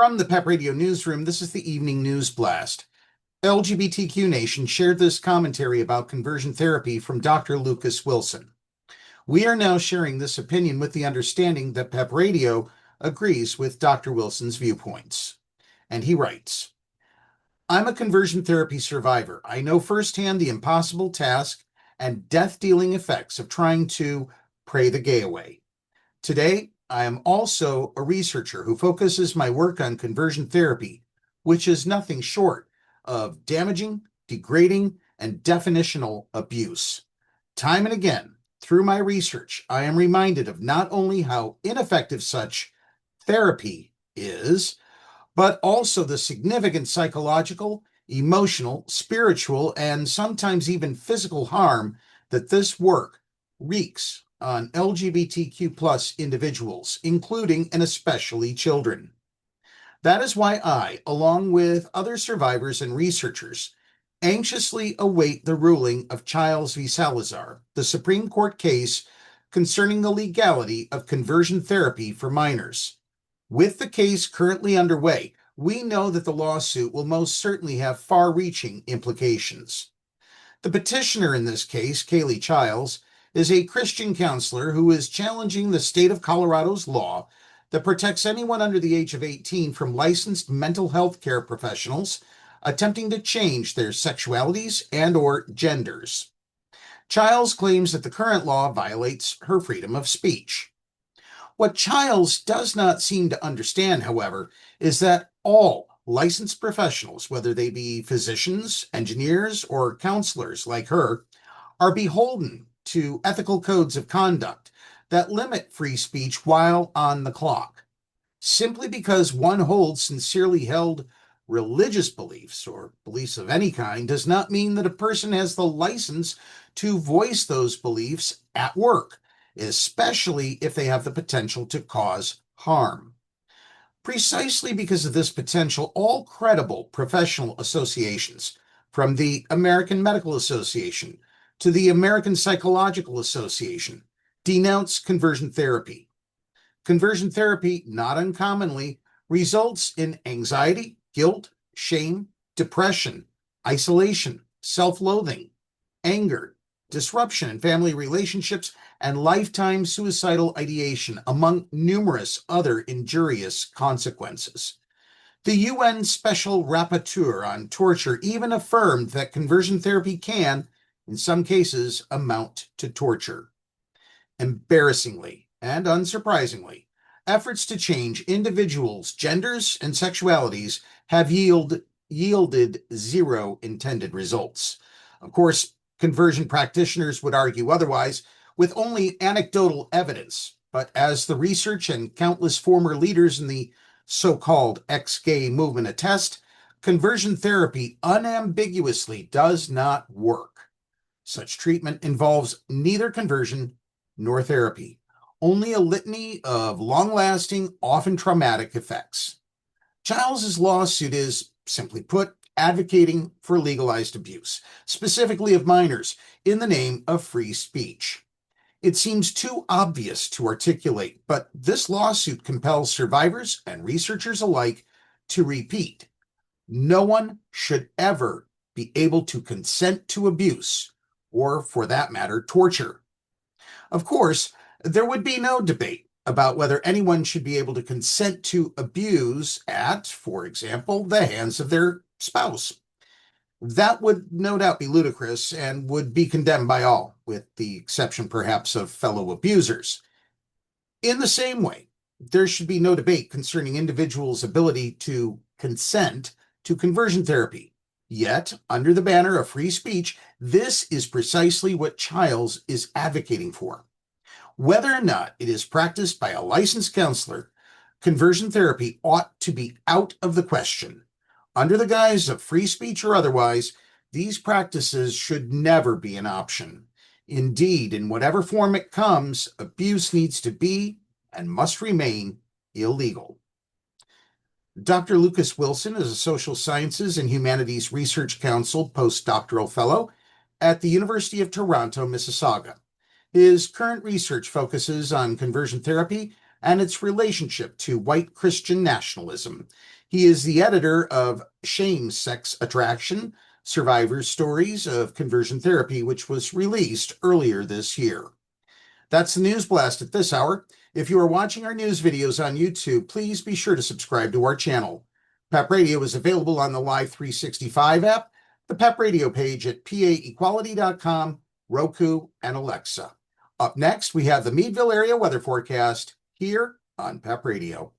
From the PEP Radio Newsroom, this is the Evening News Blast. LGBTQ Nation shared this commentary about conversion therapy from Dr. Lucas Wilson. We are now sharing this opinion with the understanding that PEP Radio agrees with Dr. Wilson's viewpoints. And he writes, I'm a conversion therapy survivor. I know firsthand the impossible task and death-dealing effects of trying to pray the gay away. Today, I am also a researcher who focuses my work on conversion therapy, which is nothing short of damaging, degrading, and definitional abuse. Time and again, through my research, I am reminded of not only how ineffective such therapy is, but also the significant psychological, emotional, spiritual, and sometimes even physical harm that this work wreaks on LGBTQ plus individuals, including and especially children. That is why I, along with other survivors and researchers, anxiously await the ruling of Childs v. Salazar, the Supreme Court case concerning the legality of conversion therapy for minors. With the case currently underway, we know that the lawsuit will most certainly have far-reaching implications. The petitioner in this case, Kaylee Childs, is a Christian counselor who is challenging the state of Colorado's law that protects anyone under the age of 18 from licensed mental health care professionals attempting to change their sexualities and/or genders. Childs claims that the current law violates her freedom of speech. What Childs does not seem to understand, however, is that all licensed professionals, whether they be physicians, engineers, or counselors like her, are beholden to ethical codes of conduct that limit free speech while on the clock. Simply because one holds sincerely held religious beliefs or beliefs of any kind does not mean that a person has the license to voice those beliefs at work, especially if they have the potential to cause harm. Precisely because of this potential, all credible professional associations, from the American Medical Association to the American Psychological Association, denounce conversion therapy. Conversion therapy, not uncommonly, results in anxiety, guilt, shame, depression, isolation, self-loathing, anger, disruption in family relationships, and lifetime suicidal ideation, among numerous other injurious consequences. The UN Special Rapporteur on Torture even affirmed that conversion therapy can, in some cases, amount to torture. Embarrassingly and unsurprisingly, efforts to change individuals' genders and sexualities have yielded zero intended results. Of course, conversion practitioners would argue otherwise with only anecdotal evidence, but as the research and countless former leaders in the so-called ex-gay movement attest, conversion therapy unambiguously does not work. Such treatment involves neither conversion nor therapy, only a litany of long-lasting, often traumatic effects. Childs' lawsuit is, simply put, advocating for legalized abuse, specifically of minors, in the name of free speech. It seems too obvious to articulate, but this lawsuit compels survivors and researchers alike to repeat: no one should ever be able to consent to abuse, or, for that matter, torture. Of course, there would be no debate about whether anyone should be able to consent to abuse at, for example, the hands of their spouse. That would no doubt be ludicrous and would be condemned by all, with the exception perhaps of fellow abusers. In the same way, there should be no debate concerning individuals' ability to consent to conversion therapy. Yet, under the banner of free speech, this is precisely what Childs is advocating for. Whether or not it is practiced by a licensed counselor, conversion therapy ought to be out of the question. Under the guise of free speech or otherwise, these practices should never be an option. Indeed, in whatever form it comes, abuse needs to be and must remain illegal. Dr. Lucas Wilson is a Social Sciences and Humanities Research Council postdoctoral fellow at the University of Toronto, Mississauga. His current research focuses on conversion therapy and its relationship to white Christian nationalism. He is the editor of Shame, Sex, Attraction, Survivor Stories of Conversion Therapy, which was released earlier this year. That's the News Blast at this hour. If you are watching our news videos on YouTube, please be sure to subscribe to our channel. PEP Radio is available on the Live 365 app, the PEP Radio page at paequality.com, Roku, and Alexa. Up next, we have the Meadville area weather forecast here on PEP Radio.